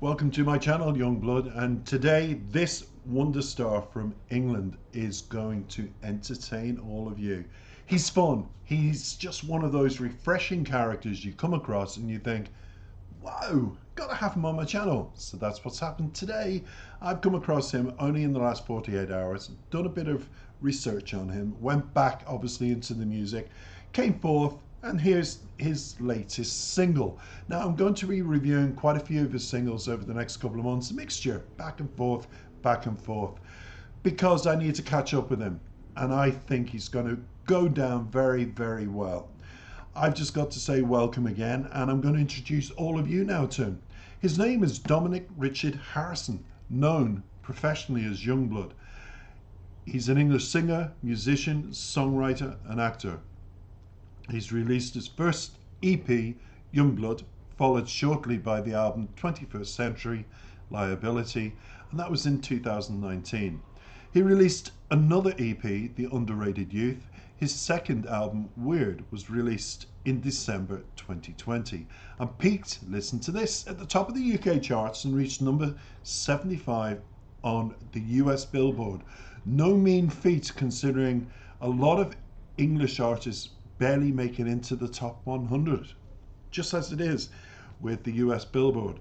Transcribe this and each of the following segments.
Welcome to my channel, Youngblood, and today this wonder star from England is going to entertain all of you. He's fun. He's just one of those refreshing characters you come across and you think, wow, gotta have him on my channel. So that's what's happened today. I've come across him only in the last 48 hours, done a bit of research on him, went back obviously into the music, came forth, and here's his latest single. Now I'm going to be reviewing quite a few of his singles over the next couple of months, a mixture, back and forth, because I need to catch up with him. And I think he's going to go down very, very well. I've just got to say welcome again, and I'm going to introduce all of you now to him. His name is Dominic Richard Harrison, known professionally as Youngblood. He's an English singer, musician, songwriter, and actor. He's released his first EP, Youngblood, followed shortly by the album 21st Century Liability, and that was in 2019. He released another EP, The Underrated Youth. His second album, Weird, was released in December 2020 and peaked, listen to this, at the top of the UK charts and reached number 75 on the US Billboard. No mean feat, considering a lot of English artists barely make it into the top 100, just as it is with the US Billboard.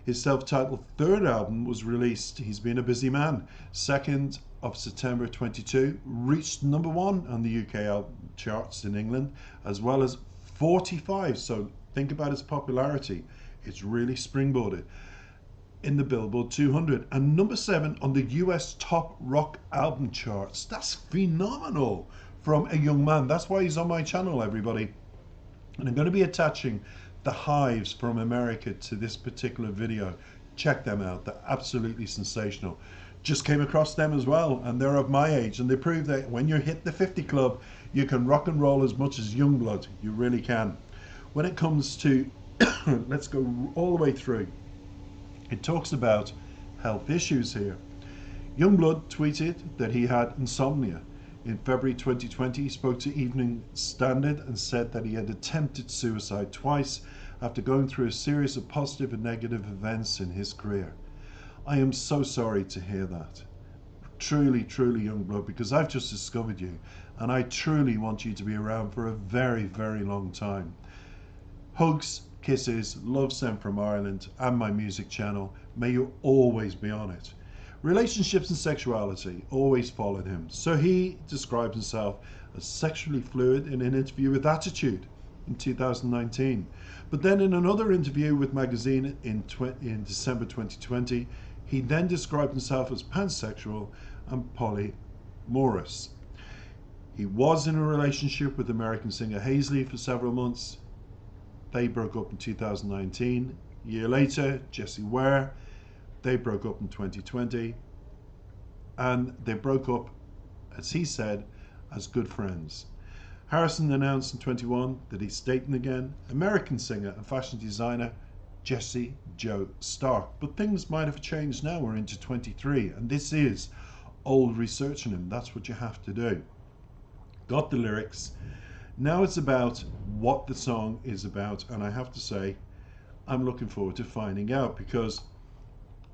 His self-titled third album was released, He's Been a Busy Man, 2nd of September 22, reached number 1 on the UK album charts in England, as well as 45, so think about its popularity. It's really springboarded in the Billboard 200 and number 7 on the US top rock album charts. That's phenomenal from a young man. That's why he's on my channel, everybody. And I'm going to be attaching the Hives from America to this particular video. Check them out. They're absolutely sensational. Just came across them as well, and they're of my age, and they prove that when you hit the 50 club, you can rock and roll as much as Youngblood. You really can. When it comes to, let's go all the way through. It talks about health issues here. Youngblood tweeted that he had insomnia. In February 2020, he spoke to Evening Standard and said that he had attempted suicide twice after going through a series of positive and negative events in his career. I am so sorry to hear that. Truly, truly, Youngblood, because I've just discovered you and I truly want you to be around for a very, very long time. Hugs, kisses, love sent from Ireland and my music channel. May you always be on it. Relationships and sexuality always followed him, so he describes himself as sexually fluid in an interview with Attitude in 2019. But then in another interview with Magazine in December 2020, he then described himself as pansexual and polyamorous. He was in a relationship with American singer Hazley for several months. They broke up in 2019. A year later, Jessie Ware. They broke up in 2020, and they broke up, as he said, as good friends. Harrison announced in 21 that he's dating again American singer and fashion designer Jessie Jo Stark. But things might have changed now. We're into 23, and this is old research on him. That's what you have to do. Got the lyrics. Now it's about what the song is about, and I have to say, I'm looking forward to finding out, because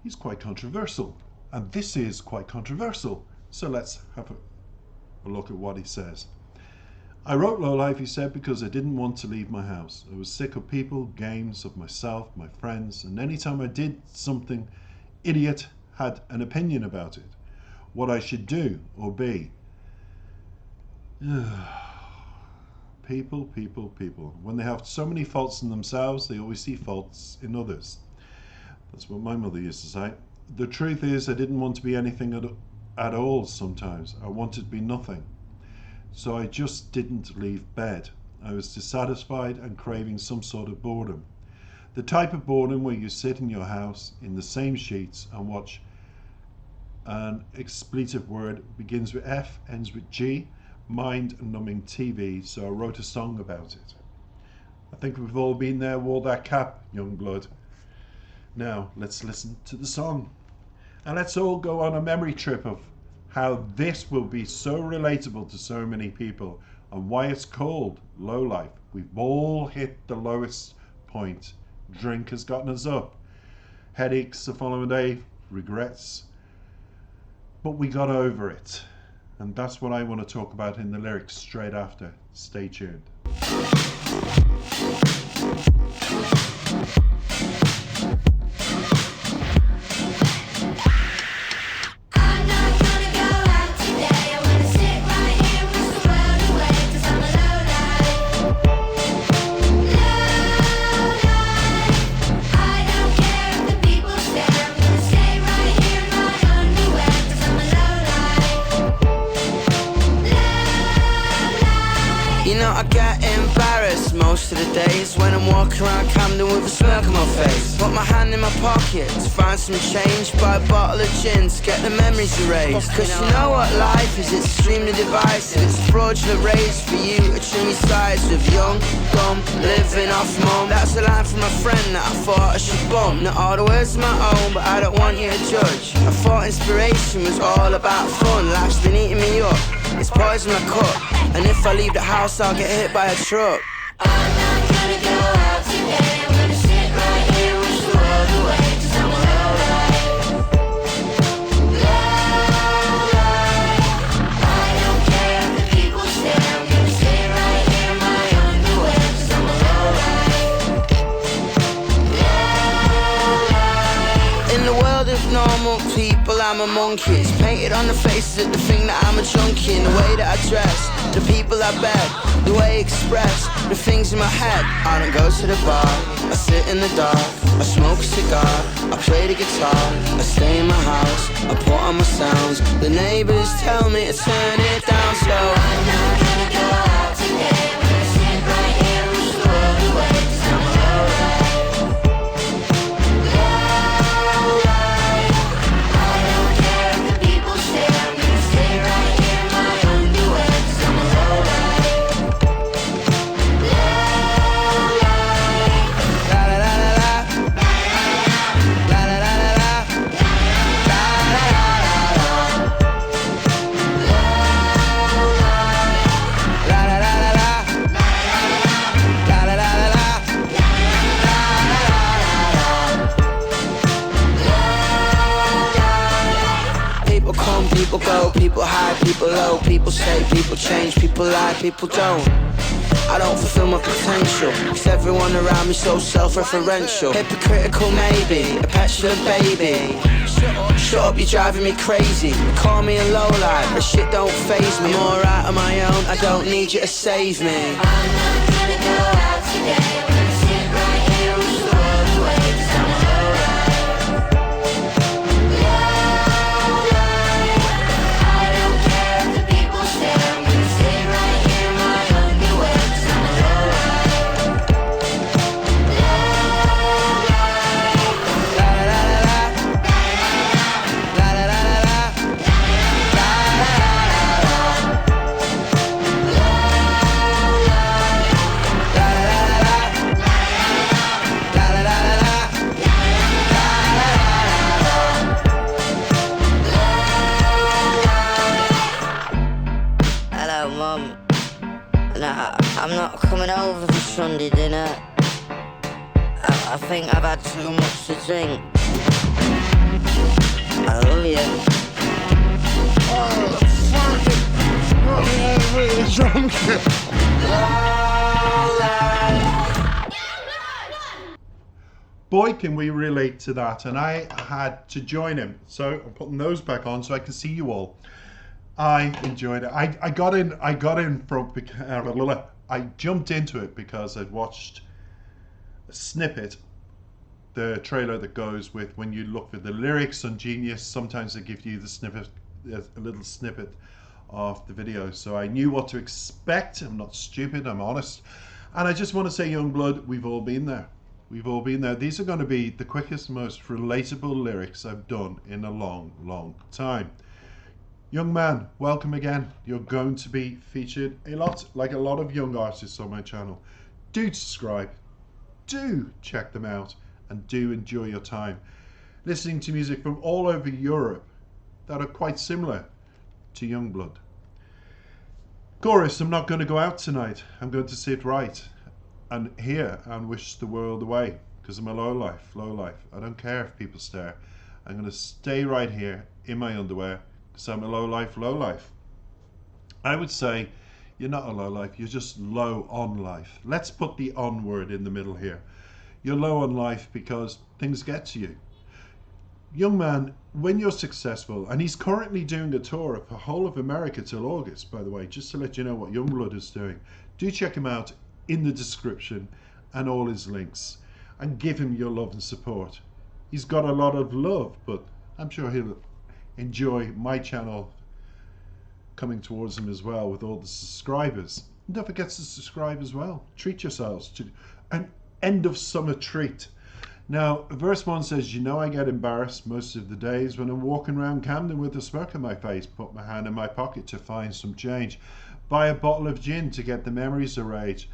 he's quite controversial, and this is quite controversial. So let's have a look at what he says. I wrote Lowlife, he said, because I didn't want to leave my house. I was sick of people, games, of myself, my friends, and anytime I did something, idiot had an opinion about it, what I should do or be. People, people, people. When they have so many faults in themselves, they always see faults in others. That's what my mother used to say. The truth is, I didn't want to be anything at all sometimes. I wanted to be nothing. So I just didn't leave bed. I was dissatisfied and craving some sort of boredom. The type of boredom where you sit in your house in the same sheets and watch an expletive word, begins with F, ends with G, mind-numbing TV, so I wrote a song about it. I think we've all been there, wore that cap, Youngblood. Now, let's listen to the song. And let's all go on a memory trip of how this will be so relatable to so many people and why it's called Lowlife. We've all hit the lowest point. Drink has gotten us up. headaches the following day, regrets, but we got over it. And that's what I want to talk about in the lyrics straight after. Stay tuned. I get embarrassed most of the days when I'm walking around Camden with a smirk on my face. Put my hand in my pocket to find some change, buy a bottle of gin to get the memories erased. Cause you know what life is, it's extremely divisive. It's a fraudulent race for you to trim your sides with young, dumb, living off mum. That's a line from a friend that I thought I should bump. Not all the words are my own, but I don't want you to judge. I thought inspiration was all about fun. Life's been eating me up, it's poison my cup. And if I leave the house, I'll get hit by a truck. I'm not gonna go out today. I'm gonna sit right here, wish the world away, 'cause I'm a lowlife. Lowlife. I don't care if the people stare. I'm gonna stay right here in my underwear, 'cause I'm a lowlife. Lowlife. In the world of normal people, I'm a monkey. It's painted on the faces of the thing that I'm a junkie. In the way that I dress, the people I beg, the way I express the things in my head. I don't go to the bar, I sit in the dark, I smoke a cigar, I play the guitar, I stay in my house, I put on my sounds. The neighbors tell me to turn it down, so I'm not gonna go out today. I'm gonna sit right here, wish the world away, 'cause I'm a lowlife. Lowlife. I don't care if the people stare. I'm gonna stay right here in my underwear, 'cause I'm a lowlife. la la la la la, la la la la la, la la la la la, la la la la la, la la la la la. People come, people go, people high, people low, people say, people change, people lie, people don't. I don't fulfill my potential, 'cause everyone around me so self-referential. Hypocritical maybe, a petulant baby. Shut up, you're driving me crazy. Call me a lowlife, but shit don't faze me. I'm alright on my own, I don't need you to save me. I'm not gonna go out today. I'm gonna sit right here, wish the world away, 'cause I'm a lowlife. Lowlife. I don't care if the people stare. I'm gonna stay right here in my underwear, 'cause I'm a lowlife. Lowlife. La la la la la, la la la la la, la la la la la, la la la la la, la la la la la. Hello, Mum. Nah, I'm not coming over for Sunday dinner. I think I've had too much to drink. I love you. Oh, fucking... Oh, yeah, I'm really drunk. Boy, can we relate to that. And I had to join him. So I'm putting those back on so I can see you all. I enjoyed it. I got in from, I jumped into it because I'd watched a snippet, the trailer that goes with when you look for the lyrics on Genius. Sometimes they give you the snippet, a little snippet of the video. So I knew what to expect. I'm not stupid, I'm honest. And I just want to say, Youngblood, we've all been there. We've all been there. These are going to be the quickest, most relatable lyrics I've done in a long, long time. Young man, welcome again. You're going to be featured a lot, like a lot of young artists on my channel. Do subscribe, do check them out, and do enjoy your time listening to music from all over Europe that are quite similar to Youngblood. Chorus, I'm not going to go out tonight. I'm going to sit right and here and wish the world away, because I'm a low life. I don't care if people stare. I'm going to stay right here in my underwear because I'm a low life. I would say you're not a low life, you're just low on life. Let's put the on word in the middle here. You're low on life because things get to you. Young man, when you're successful, and he's currently doing a tour of the whole of America till August, by the way, just to let you know what Youngblood is doing. Do check him out in the description and all his links, and give him your love and support. He's got a lot of love, but I'm sure he'll enjoy my channel coming towards him as well with all the subscribers. And don't forget to subscribe as well. Treat yourselves to an end of summer treat. Now, verse 1 says, you know I get embarrassed most of the days when I'm walking around Camden with a smirk on my face, put my hand in my pocket to find some change, buy a bottle of gin to get the memories erased.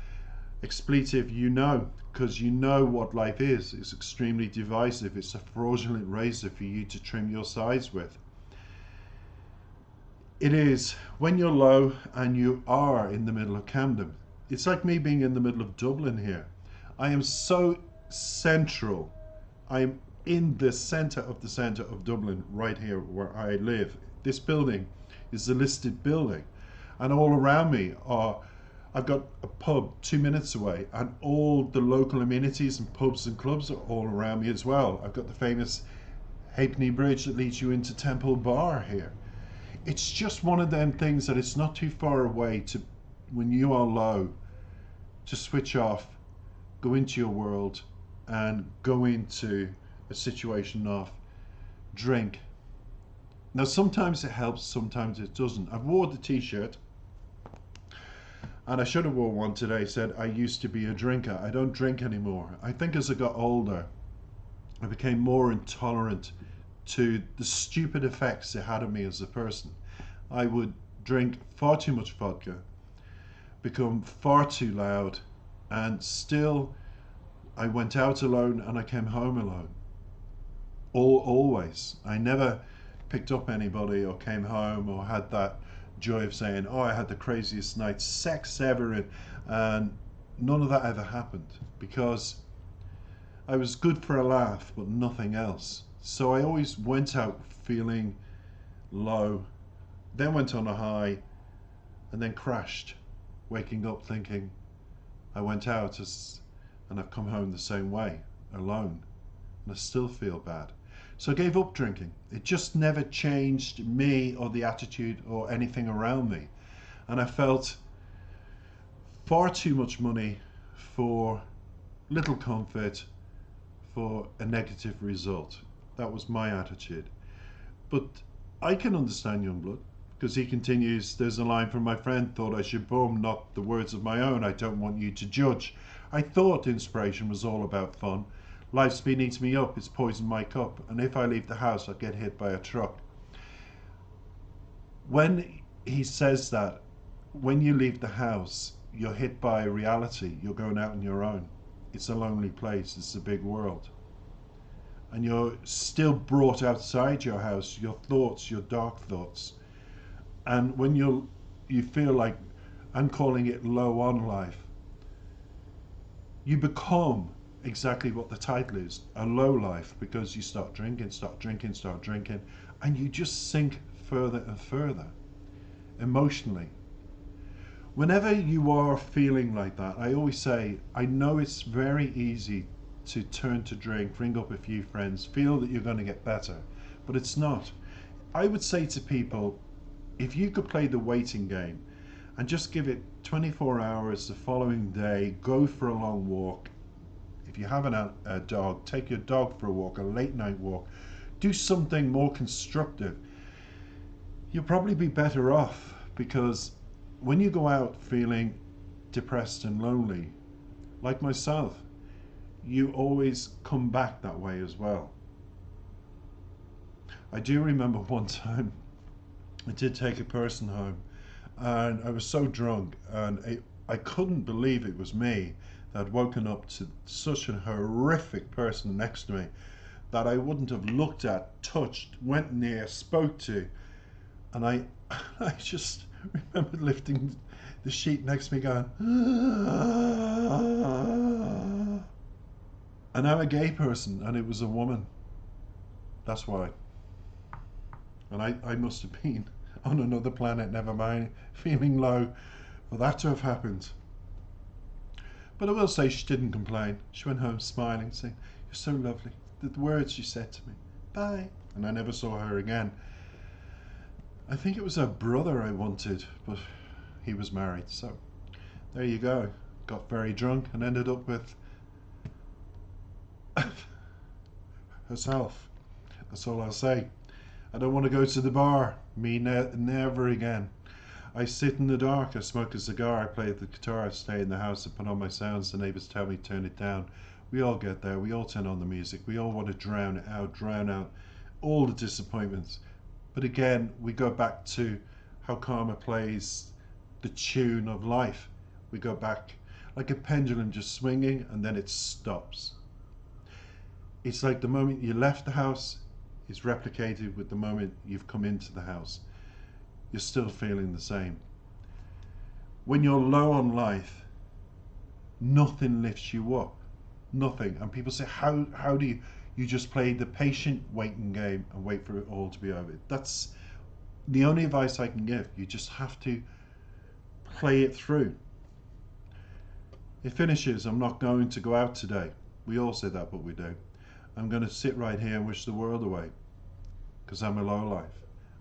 Expletive, you know, because you know what life is. It's extremely divisive. It's a fraudulent razor for you to trim your sides with. It is when you're low and you are in the middle of Camden. It's like me being in the middle of Dublin here. I am so central. I'm in the center of Dublin, right here where I live. This building is a listed building, and all around me are, I've got a pub 2 minutes away, and all the local amenities and pubs and clubs are all around me as well. I've got the famous Halfpenny Bridge that leads you into Temple Bar here. It's just one of them things that it's not too far away to, when you are low, to switch off, go into your world, and go into a situation of drink. Now sometimes it helps, sometimes it doesn't. I've wore the t-shirt, and I should have worn one today, said I used to be a drinker. I don't drink anymore. I think as I got older I became more intolerant to the stupid effects it had on me as a person. I would drink far too much vodka, become far too loud, and still I went out alone and I came home alone. Always. I never picked up anybody or came home or had that joy of saying, oh, I had the craziest night sex ever, and none of that ever happened because I was good for a laugh but nothing else. So I always went out feeling low, then went on a high, and then crashed, waking up thinking I went out and I've come home the same way, alone, and I still feel bad. So I gave up drinking. It just never changed me or the attitude or anything around me. And I felt far too much money for little comfort for a negative result. That was my attitude. But I can understand Youngblood, because he continues, there's a line from my friend, thought I should boom, not the words of my own, I don't want you to judge. I thought inspiration was all about fun. Life's been eating me up, it's poisoned my cup, and if I leave the house I'll get hit by a truck. When he says that, when you leave the house you're hit by reality, you're going out on your own. It's a lonely place, it's a big world. And you're still brought outside your house, your thoughts, your dark thoughts. And when you feel like, I'm calling it low on life, you become exactly what the title is, a low life, because you start drinking, and you just sink further and further emotionally. Whenever you are feeling like that, I always say, I know it's very easy to turn to drink, ring up a few friends, feel that you're going to get better, but it's not. I would say to people, if you could play the waiting game and just give it 24 hours the following day, go for a long walk. If you have a dog, take your dog for a walk, a late night walk, do something more constructive. You'll probably be better off, because when you go out feeling depressed and lonely, like myself, you always come back that way as well. I do remember one time I did take a person home, and I was so drunk, and I couldn't believe it was me that had woken up to such a horrific person next to me that I wouldn't have looked at, touched, went near, spoke to. And I just remember lifting the sheet next to me going, ah. And I'm a gay person, and it was a woman. That's why. And I must have been on another planet, never mind, feeling low for that to have happened. But I will say she didn't complain. She went home smiling, saying, "You're so lovely." The words she said to me, "Bye." And I never saw her again. I think it was her brother I wanted, but he was married. So there you go. Got very drunk and ended up with herself. That's all I'll say. I don't want to go to the bar. Me never again. I sit in the dark, I smoke a cigar, I play the guitar, I stay in the house, I put on my sounds, the neighbours tell me turn it down. We all get there, we all turn on the music, we all want to drown out all the disappointments. But again, we go back to how karma plays the tune of life. We go back like a pendulum just swinging and then it stops. It's like the moment you left the house is replicated with the moment you've come into the house. You're still feeling the same. When you're low on life, nothing lifts you up. Nothing. And people say, how do you just play the patient waiting game and wait for it all to be over? That's the only advice I can give. You just have to play it through. It finishes. I'm not going to go out today. We all say that, but we do. I'm going to sit right here and wish the world away because I'm a lowlife.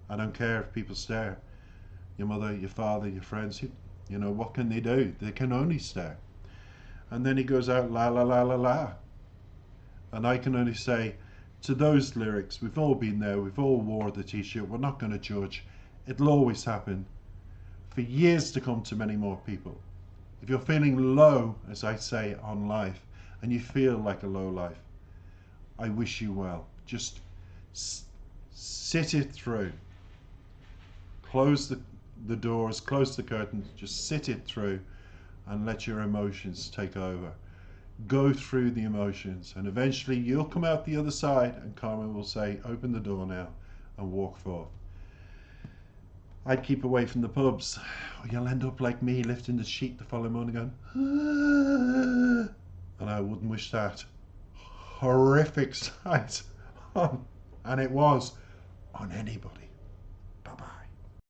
I don't care if people stare. Your mother, your father, your friends, you know, what can they do? They can only stare. And then he goes out, la la la la la. And I can only say to those lyrics, we've all been there, we've all wore the t-shirt, we're not going to judge. It'll always happen for years to come to many more people. If you're feeling low, as I say, on life, and you feel like a low life, I wish you well. Just sit it through. Close the doors, close the curtains, just sit it through and let your emotions take over. Go through the emotions and eventually you'll come out the other side and karma will say, open the door now and walk forth. I'd keep away from the pubs or you'll end up like me lifting the sheet the following morning going, "Ah," and I wouldn't wish that horrific sight on, and it was, on anybody.